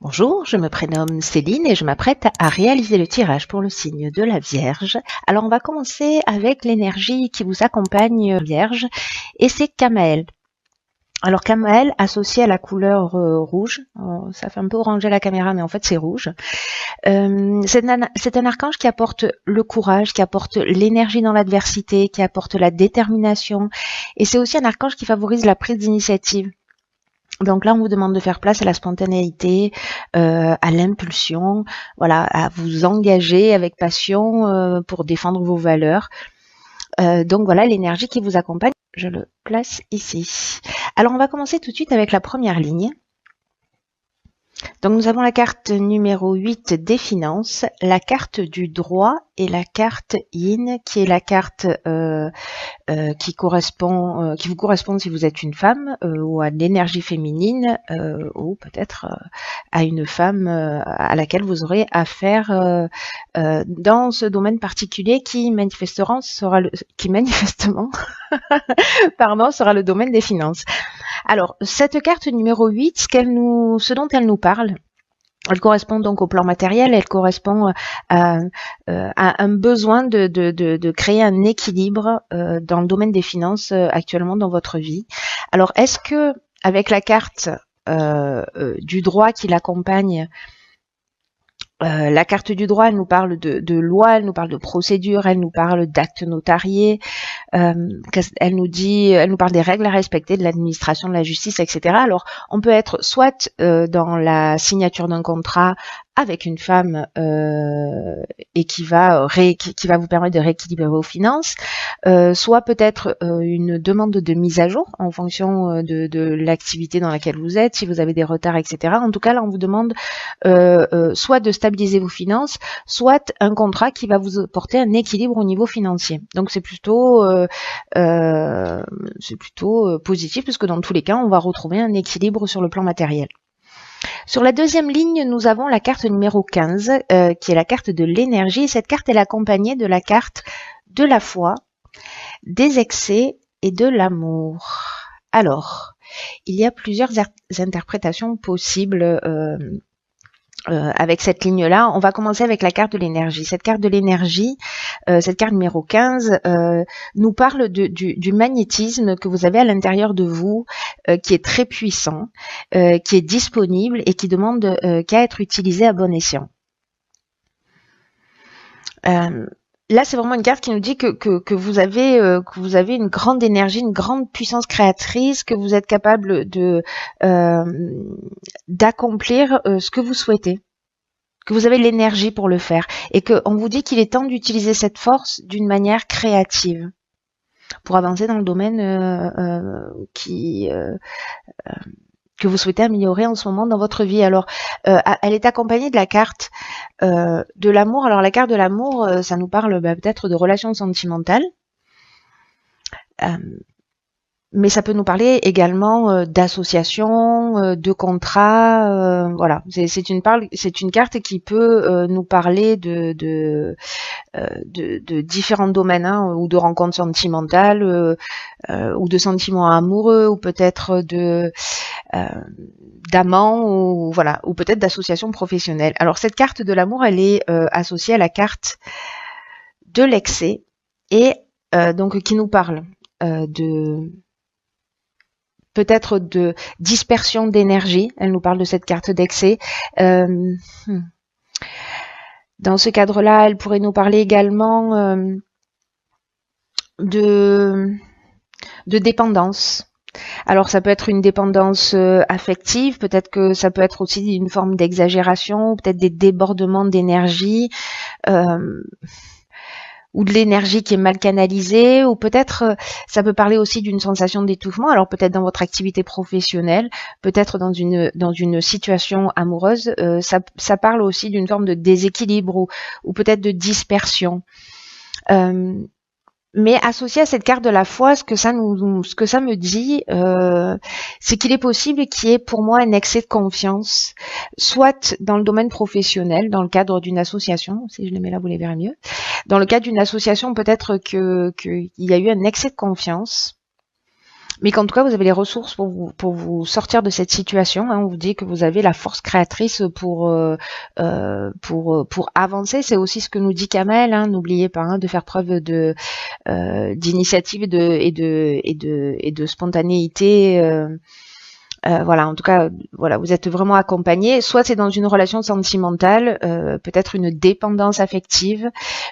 Bonjour, je me prénomme Céline et je m'apprête à réaliser le tirage pour le signe de la Vierge. Alors on va commencer avec l'énergie qui vous accompagne Vierge et c'est Camaël. Alors Camaël associé à la couleur rouge, ça fait un peu oranger à la caméra mais en fait c'est rouge. C'est un archange qui apporte le courage, qui apporte l'énergie dans l'adversité, qui apporte la détermination et c'est aussi un archange qui favorise la prise d'initiative. Donc là, on vous demande de faire place à la spontanéité, à l'impulsion, voilà, à vous engager avec passion pour défendre vos valeurs. Donc voilà l'énergie qui vous accompagne. Je le place ici. Alors on va commencer tout de suite avec la première ligne. Donc nous avons la carte numéro 8 des finances, la carte du droit et la carte yin qui est la carte qui vous correspond si vous êtes une femme ou à l'énergie féminine ou peut-être à une femme à laquelle vous aurez affaire dans ce domaine particulier qui manifestement sera le domaine des finances. Alors, cette carte numéro 8, ce dont elle nous parle, elle correspond donc au plan matériel, elle correspond à un besoin de créer un équilibre dans le domaine des finances actuellement dans votre vie. Alors, est-ce que avec la carte du droit qui l'accompagne, la carte du droit, elle nous parle de loi, elle nous parle de procédure, elle nous parle d'actes notariés, elle nous parle des règles à respecter, de l'administration de la justice, etc. Alors, on peut être soit dans la signature d'un contrat avec une femme et qui va vous permettre de rééquilibrer vos finances, soit peut-être une demande de mise à jour en fonction de l'activité dans laquelle vous êtes, si vous avez des retards, etc. En tout cas, là, on vous demande soit de stabiliser vos finances, soit un contrat qui va vous apporter un équilibre au niveau financier. Donc c'est plutôt positif puisque dans tous les cas, on va retrouver un équilibre sur le plan matériel. Sur la deuxième ligne, nous avons la carte numéro 15, qui est la carte de l'énergie. Cette carte est accompagnée de la carte de la foi, des excès et de l'amour. Alors, il y a plusieurs interprétations possibles avec cette ligne-là. On va commencer avec la carte de l'énergie. Cette carte de l'énergie, cette carte numéro 15, nous parle du magnétisme que vous avez à l'intérieur de vous, qui est très puissant, qui est disponible et qui demande qu'à être utilisé à bon escient. Là, c'est vraiment une carte qui nous dit que vous avez une grande énergie, une grande puissance créatrice, que vous êtes capable d'accomplir ce que vous souhaitez, que vous avez l'énergie pour le faire, et qu'on vous dit qu'il est temps d'utiliser cette force d'une manière créative pour avancer dans le domaine que vous souhaitez améliorer en ce moment dans votre vie. Alors, elle est accompagnée de la carte de l'amour. Alors, la carte de l'amour, ça nous parle peut-être de relations sentimentales. Mais ça peut nous parler également d'associations, de contrats, voilà. C'est une carte qui peut nous parler de différents domaines, hein, ou de rencontres sentimentales, ou de sentiments amoureux, ou peut-être d'amants, ou voilà, ou peut-être d'associations professionnelles. Alors cette carte de l'amour, elle est associée à la carte de l'excès et donc qui nous parle peut-être de dispersion d'énergie. Elle nous parle de cette carte d'excès. Dans ce cadre-là, elle pourrait nous parler également de dépendance. Alors ça peut être une dépendance affective, peut-être que ça peut être aussi une forme d'exagération, peut-être des débordements d'énergie. Ou de l'énergie qui est mal canalisée, ou peut-être ça peut parler aussi d'une sensation d'étouffement, alors peut-être dans votre activité professionnelle, peut-être dans une situation amoureuse, ça parle aussi d'une forme de déséquilibre ou peut-être de dispersion. Mais associé à cette carte de la foi, ce que ça me dit, c'est qu'il est possible qu'il y ait pour moi un excès de confiance, soit dans le domaine professionnel, dans le cadre d'une association, si je les mets là, vous les verrez mieux. Dans le cadre d'une association, peut-être qu'il y a eu un excès de confiance. mais qu'en tout cas vous avez les ressources pour vous sortir de cette situation. Hein. On vous dit que vous avez la force créatrice pour avancer. C'est aussi ce que nous dit Kamel. Hein. N'oubliez pas de faire preuve de d'initiative et de spontanéité. Voilà, en tout cas, voilà, vous êtes vraiment accompagné. Soit c'est dans une relation sentimentale, peut-être une dépendance affective,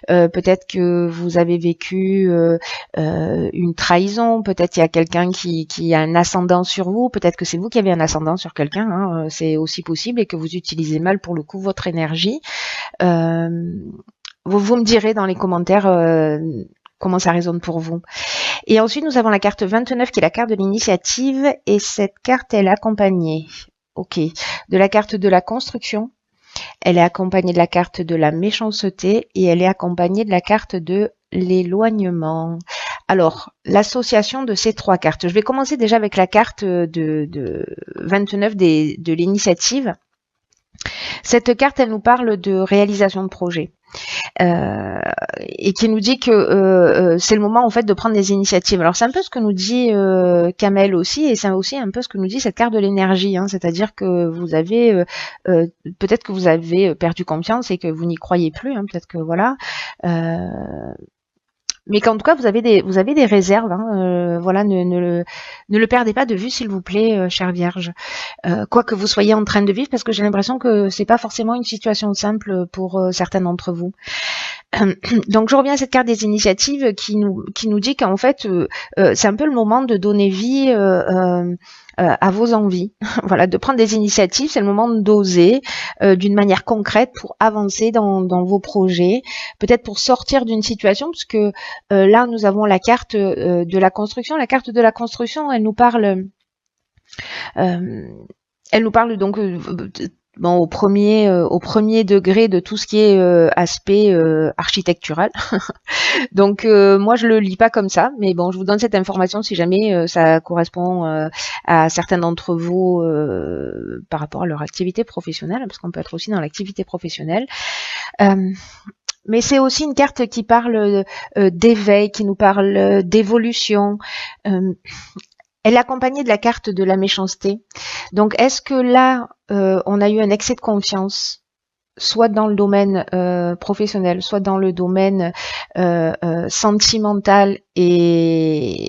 peut-être que vous avez vécu une trahison, peut-être il y a quelqu'un qui a un ascendant sur vous, peut-être que c'est vous qui avez un ascendant sur quelqu'un, hein, c'est aussi possible, et que vous utilisez mal pour le coup votre énergie. Vous me direz dans les commentaires comment ça résonne pour vous. Et ensuite, nous avons la carte 29 qui est la carte de l'initiative, et cette carte, elle est accompagnée, ok, de la carte de la construction, elle est accompagnée de la carte de la méchanceté, et elle est accompagnée de la carte de l'éloignement. Alors, l'association de ces trois cartes, je vais commencer déjà avec la carte de 29 de l'initiative. Cette carte, elle nous parle de réalisation de projet. Et qui nous dit que c'est le moment en fait de prendre des initiatives. Alors c'est un peu ce que nous dit Kamel aussi, et c'est aussi un peu ce que nous dit cette carte de l'énergie, hein, c'est-à-dire que vous avez peut-être que vous avez perdu confiance et que vous n'y croyez plus, hein, peut-être que voilà. Mais qu'en tout cas vous avez des réserves, hein, voilà, ne le perdez pas de vue s'il vous plaît, chère Vierge, quoi que vous soyez en train de vivre, parce que j'ai l'impression que c'est pas forcément une situation simple pour certains d'entre vous. Donc je reviens à cette carte des initiatives qui nous dit qu'en fait c'est un peu le moment de donner vie à vos envies. Voilà, de prendre des initiatives, c'est le moment d'oser d'une manière concrète pour avancer dans vos projets, peut-être pour sortir d'une situation, parce que là nous avons la carte de la construction. La carte de la construction, elle nous parle donc bon, au premier degré de tout ce qui est aspect architectural. Donc moi je le lis pas comme ça, mais bon, je vous donne cette information si jamais ça correspond à certains d'entre vous par rapport à leur activité professionnelle, parce qu'on peut être aussi dans l'activité professionnelle. Mais c'est aussi une carte qui parle d'éveil, qui nous parle d'évolution. Elle est accompagnée de la carte de la méchanceté. Donc, est-ce que là, on a eu un excès de confiance, soit dans le domaine professionnel, soit dans le domaine sentimental, et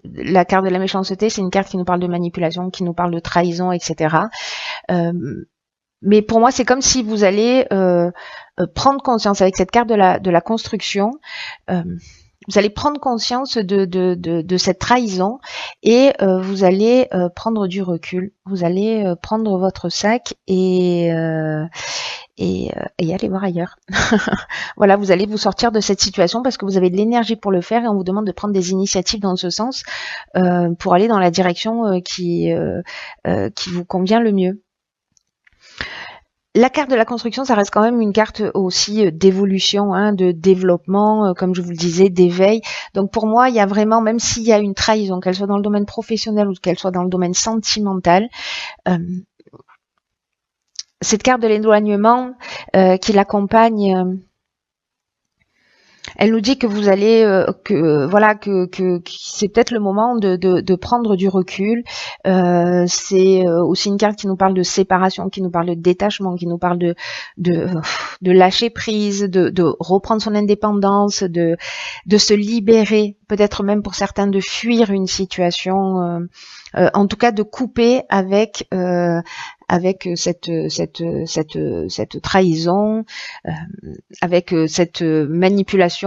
la carte de la méchanceté, c'est une carte qui nous parle de manipulation, qui nous parle de trahison, etc. Mais pour moi, c'est comme si vous allez prendre conscience avec cette carte de la construction. Vous allez prendre conscience de cette trahison, et vous allez prendre du recul. Vous allez prendre votre sac et aller voir ailleurs. Voilà, vous allez vous sortir de cette situation parce que vous avez de l'énergie pour le faire, et on vous demande de prendre des initiatives dans ce sens pour aller dans la direction qui vous convient le mieux. La carte de la construction, ça reste quand même une carte aussi d'évolution, hein, de développement, comme je vous le disais, d'éveil. Donc pour moi, il y a vraiment, même s'il y a une trahison, qu'elle soit dans le domaine professionnel ou qu'elle soit dans le domaine sentimental, cette carte de l'éloignement qui l'accompagne, elle nous dit que vous allez, que c'est peut-être le moment de prendre du recul. C'est aussi une carte qui nous parle de séparation, qui nous parle de détachement, qui nous parle de lâcher prise, de reprendre son indépendance, de se libérer, peut-être même pour certains de fuir une situation, en tout cas de couper avec cette trahison, avec cette manipulation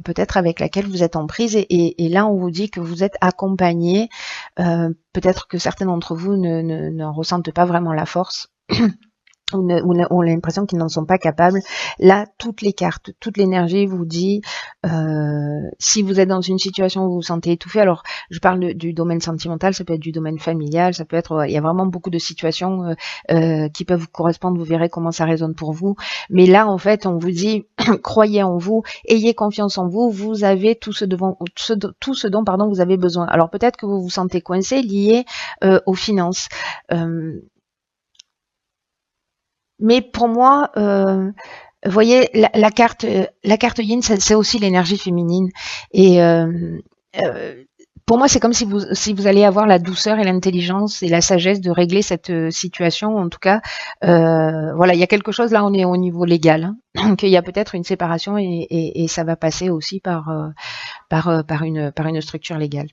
peut-être avec laquelle vous êtes en prise, et là on vous dit que vous êtes accompagné, peut-être que certains d'entre vous ne ressentent pas vraiment la force ou ont l'impression qu'ils n'en sont pas capables. Là, toutes les cartes, toute l'énergie vous dit, si vous êtes dans une situation où vous vous sentez étouffé, alors je parle du domaine sentimental, ça peut être du domaine familial, ça peut être, il y a vraiment beaucoup de situations qui peuvent vous correspondre, vous verrez comment ça résonne pour vous. Mais là, en fait, on vous dit, croyez en vous, ayez confiance en vous, vous avez tout ce dont vous avez besoin. Alors peut-être que vous vous sentez coincé, lié aux finances. Mais pour moi, vous voyez, la carte Yin, c'est aussi l'énergie féminine. Et pour moi, c'est comme si vous allez avoir la douceur et l'intelligence et la sagesse de régler cette situation. En tout cas, voilà, il y a quelque chose là, on est au niveau légal, hein, qu'il y a peut-être une séparation et ça va passer aussi par une structure légale.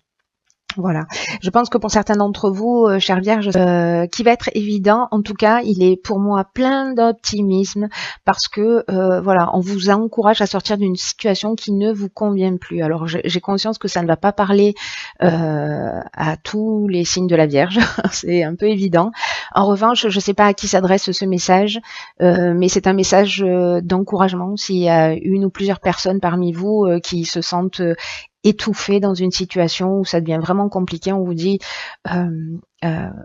Voilà. Je pense que pour certains d'entre vous, chers vierges, qui va être évident, en tout cas, il est pour moi plein d'optimisme parce que voilà, on vous encourage à sortir d'une situation qui ne vous convient plus. Alors j'ai conscience que ça ne va pas parler à tous les signes de la Vierge, c'est un peu évident. En revanche, je ne sais pas à qui s'adresse ce message, mais c'est un message d'encouragement. S'il y a une ou plusieurs personnes parmi vous qui se sentent étouffé dans une situation où ça devient vraiment compliqué, on vous dit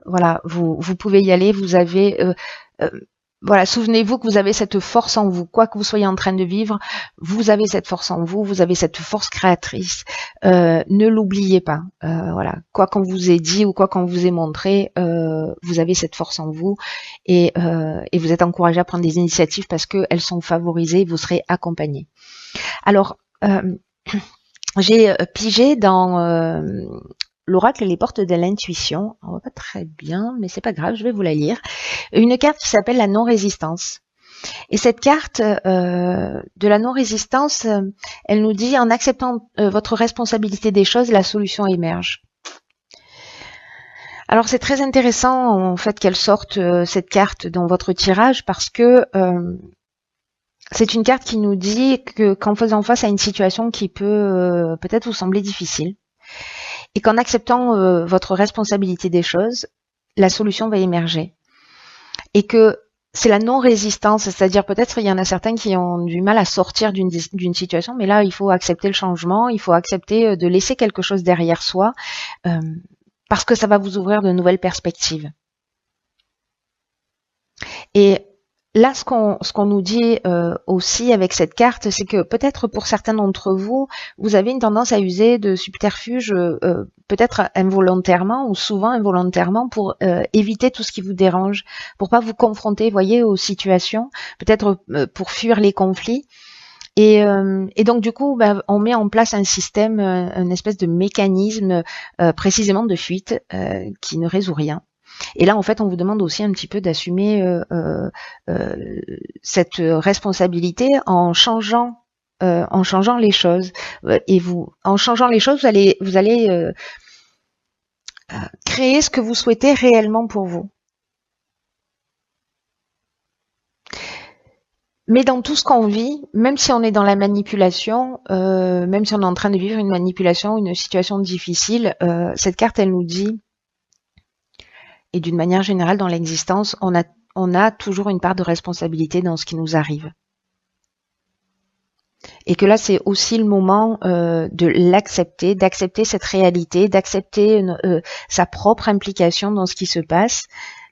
voilà, vous pouvez y aller, vous avez voilà, souvenez-vous que vous avez cette force en vous, quoi que vous soyez en train de vivre, vous avez cette force en vous, vous avez cette force créatrice, ne l'oubliez pas, voilà, quoi qu'on vous ait dit ou quoi qu'on vous ait montré, vous avez cette force en vous et vous êtes encouragé à prendre des initiatives parce qu'elles sont favorisées, vous serez accompagné. Alors, j'ai pigé dans l'oracle Les portes de l'intuition. On voit pas très bien, mais c'est pas grave, je vais vous la lire. Une carte qui s'appelle la non-résistance. Et cette carte de la non-résistance, elle nous dit en acceptant votre responsabilité des choses, la solution émerge. Alors c'est très intéressant en fait qu'elle sorte cette carte dans votre tirage parce que c'est une carte qui nous dit que qu'en faisant face à une situation qui peut peut-être vous sembler difficile, et qu'en acceptant votre responsabilité des choses, la solution va émerger. Et que c'est la non-résistance, c'est-à-dire peut-être il y en a certains qui ont du mal à sortir d'une situation, mais là il faut accepter le changement, il faut accepter de laisser quelque chose derrière soi, parce que ça va vous ouvrir de nouvelles perspectives. Et là, ce qu'on nous dit aussi avec cette carte, c'est que peut-être pour certains d'entre vous, vous avez une tendance à user de subterfuges, peut-être involontairement ou souvent involontairement, pour éviter tout ce qui vous dérange, pour pas vous confronter, voyez, aux situations, peut-être pour fuir les conflits. Et donc du coup, on met en place un système, une espèce de mécanisme précisément de fuite qui ne résout rien. Et là, en fait, on vous demande aussi un petit peu d'assumer cette responsabilité en changeant les choses. Et en changeant les choses, vous allez créer ce que vous souhaitez réellement pour vous. Mais dans tout ce qu'on vit, même si on est dans la manipulation, même si on est en train de vivre une manipulation, une situation difficile, cette carte, elle nous dit, et d'une manière générale dans l'existence, on a toujours une part de responsabilité dans ce qui nous arrive. Et que là, c'est aussi le moment de l'accepter, d'accepter cette réalité, d'accepter sa propre implication dans ce qui se passe,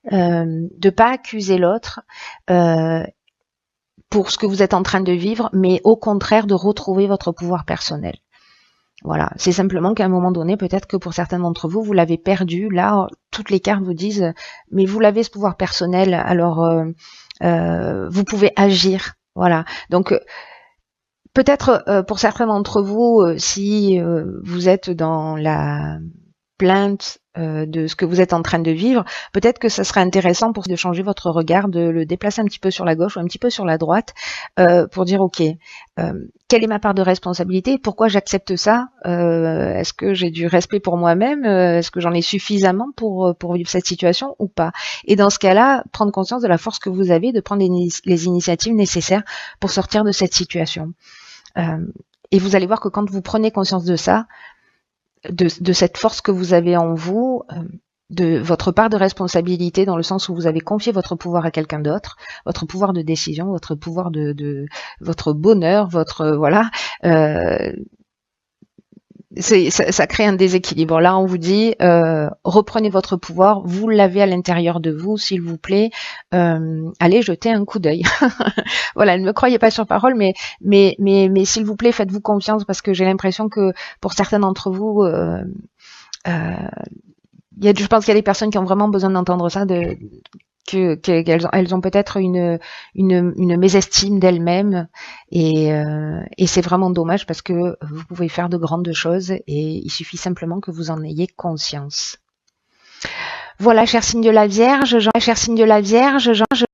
de pas accuser l'autre pour ce que vous êtes en train de vivre, mais au contraire de retrouver votre pouvoir personnel. Voilà, c'est simplement qu'à un moment donné, peut-être que pour certains d'entre vous, vous l'avez perdu. Là, toutes les cartes vous disent, mais vous l'avez ce pouvoir personnel, alors vous pouvez agir. Voilà, donc peut-être pour certains d'entre vous, si vous êtes dans la plainte de ce que vous êtes en train de vivre, peut-être que ça serait intéressant pour de changer votre regard, de le déplacer un petit peu sur la gauche ou un petit peu sur la droite, pour dire ok, quelle est ma part de responsabilité, pourquoi j'accepte ça, est-ce que j'ai du respect pour moi-même, est-ce que j'en ai suffisamment pour vivre cette situation ou pas, et dans ce cas-là, prendre conscience de la force que vous avez de prendre les initiatives nécessaires pour sortir de cette situation. Et vous allez voir que quand vous prenez conscience de ça, de cette force que vous avez en vous, de votre part de responsabilité dans le sens où vous avez confié votre pouvoir à quelqu'un d'autre, votre pouvoir de décision, votre pouvoir de votre bonheur, votre voilà, ça crée un déséquilibre. Là, on vous dit reprenez votre pouvoir, vous l'avez à l'intérieur de vous, s'il vous plaît, allez jeter un coup d'œil. Voilà, ne me croyez pas sur parole, mais s'il vous plaît, faites-vous confiance parce que j'ai l'impression que pour certains d'entre vous, je pense qu'il y a des personnes qui ont vraiment besoin d'entendre ça, que qu'elles ont peut-être une mésestime d'elles-mêmes et c'est vraiment dommage parce que vous pouvez faire de grandes choses et il suffit simplement que vous en ayez conscience. Voilà, cher signe de la Vierge,